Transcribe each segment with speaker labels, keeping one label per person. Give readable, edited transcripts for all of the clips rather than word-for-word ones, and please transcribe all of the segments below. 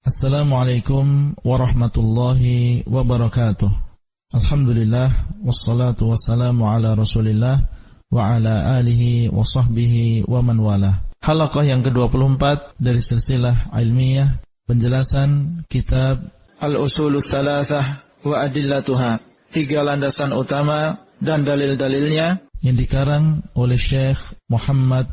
Speaker 1: Assalamualaikum warahmatullahi wabarakatuh. Alhamdulillah, wassalatu wassalamu ala rasulillah wa ala alihi wa sahbihi wa man wala. Halaqah yang ke-24 dari silsilah ilmiah penjelasan kitab Al-Usulul Thalathah wa Adillatuha, 3 landasan utama dan dalil-dalilnya, yang dikarang oleh Syekh Muhammad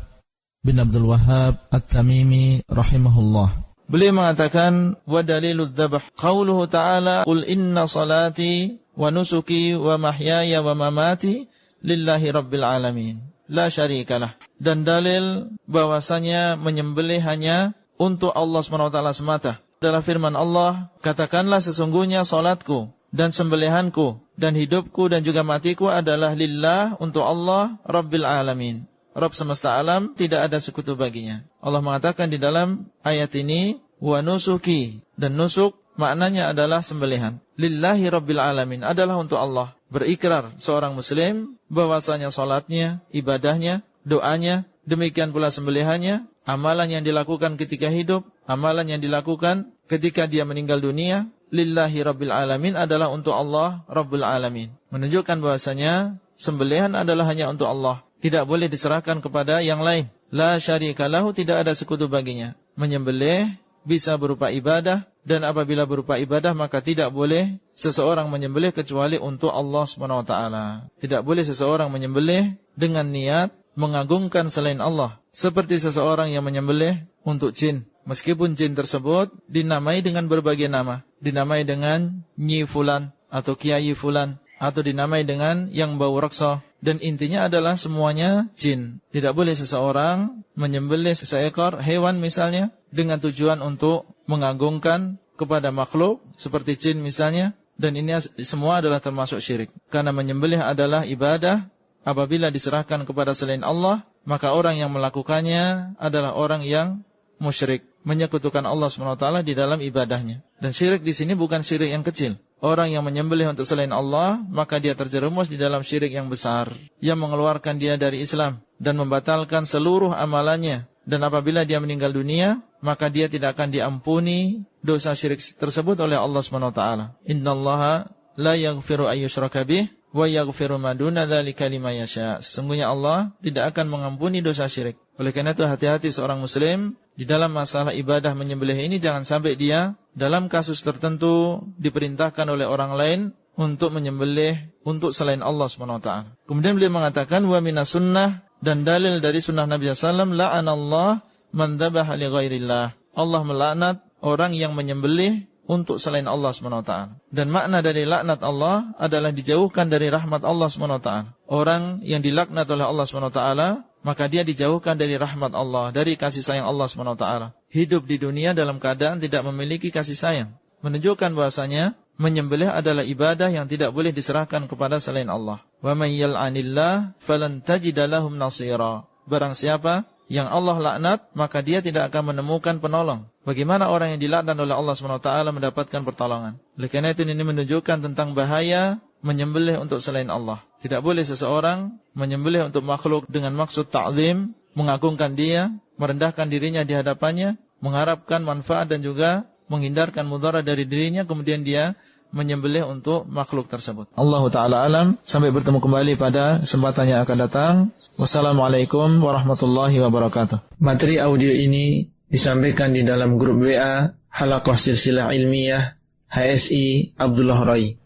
Speaker 1: bin Abdul Wahhab At-Tamimi rahimahullah. Beliau mengatakan, wa dalilud dzabh qauluhu ta'ala qul inna salati wa nusuki wa mahyaya wa mamati lillahi rabbil alamin la syarikalah. Dan dalil bahwasanya menyembelih hanya untuk Allah SWT semata adalah firman Allah, katakanlah sesungguhnya salatku dan sembelihanku dan hidupku dan juga matiku adalah lillah, untuk Allah rabbil alamin, Rabb semesta alam, tidak ada sekutu baginya. Allah mengatakan di dalam ayat ini, wa nusuki, dan nusuk maknanya adalah sembelihan. Lillahi rabbil alamin adalah untuk Allah. Berikrar seorang muslim bahwasanya salatnya, ibadahnya, doanya, demikian pula sembelihannya, amalan yang dilakukan ketika hidup, amalan yang dilakukan ketika dia meninggal dunia, lillahi rabbil alamin adalah untuk Allah rabbul alamin. Menunjukkan bahwasanya sembelihan adalah hanya untuk Allah, tidak boleh diserahkan kepada yang lain. La syarika lahu, tidak ada sekutu baginya. Menyembelih bisa berupa ibadah, dan apabila berupa ibadah maka tidak boleh seseorang menyembelih kecuali untuk Allah SWT. Tidak boleh seseorang menyembelih dengan niat mengagungkan selain Allah, seperti seseorang yang menyembelih untuk jin, meskipun jin tersebut dinamai dengan berbagai nama, dinamai dengan Nyi Fulan atau Kiai Fulan, atau dinamai dengan yang bau raksa, dan intinya adalah semuanya jin. Tidak boleh seseorang menyembelih seekor hewan misalnya dengan tujuan untuk mengagungkan kepada makhluk seperti jin misalnya, dan ini semua adalah termasuk syirik. Karena menyembelih adalah ibadah, apabila diserahkan kepada selain Allah, maka orang yang melakukannya adalah orang yang musyrik, menyekutukan Allah SWT di dalam ibadahnya. Dan syirik di sini bukan syirik yang kecil. Orang yang menyembelih untuk selain Allah, maka dia terjerumus di dalam syirik yang besar, yang mengeluarkan dia dari Islam dan membatalkan seluruh amalannya. Dan apabila dia meninggal dunia, maka dia tidak akan diampuni dosa syirik tersebut oleh Allah SWT. Innallaha la yaghfiru ayyushraka bih wa yaghfiru ma duna dzalika liman yasha. Sesungguhnya Allah tidak akan mengampuni dosa syirik. Oleh karena itu hati-hati seorang muslim di dalam masalah ibadah menyembelih ini, jangan sampai dia dalam kasus tertentu diperintahkan oleh orang lain untuk menyembelih untuk selain Allah SWT. Kemudian beliau mengatakan, wa minas sunnah, dan dalil dari sunnah Nabi SAW, la'anallah man dzabaha li ghairillah. Allah melaknat orang yang menyembelih untuk selain Allah SWT. Dan makna dari laknat Allah adalah dijauhkan dari rahmat Allah SWT. Orang yang dilaknat oleh Allah SWT, maka dia dijauhkan dari rahmat Allah, dari kasih sayang Allah SWT. Hidup di dunia dalam keadaan tidak memiliki kasih sayang, menunjukkan bahwasanya menyembelih adalah ibadah yang tidak boleh diserahkan kepada selain Allah. Wa may yal'anillah falan tajida lahum nasira. Barang siapa yang Allah laknat, maka dia tidak akan menemukan penolong. Bagaimana orang yang dilaknat oleh Allah SWT mendapatkan pertolongan? Oleh karena itu ini menunjukkan tentang bahaya menyembelih untuk selain Allah. Tidak boleh seseorang menyembelih untuk makhluk dengan maksud ta'zim, mengagungkan dia, merendahkan dirinya di hadapannya, mengharapkan manfaat dan juga menghindarkan mudarat dari dirinya, kemudian dia menyembelih untuk makhluk tersebut. Allahu ta'ala alam. Sampai bertemu kembali pada kesempatan yang akan datang. Wassalamualaikum warahmatullahi wabarakatuh. Materi audio ini disampaikan di dalam grup WA Halaqah Silsilah Ilmiah HSI Abdullah Rai.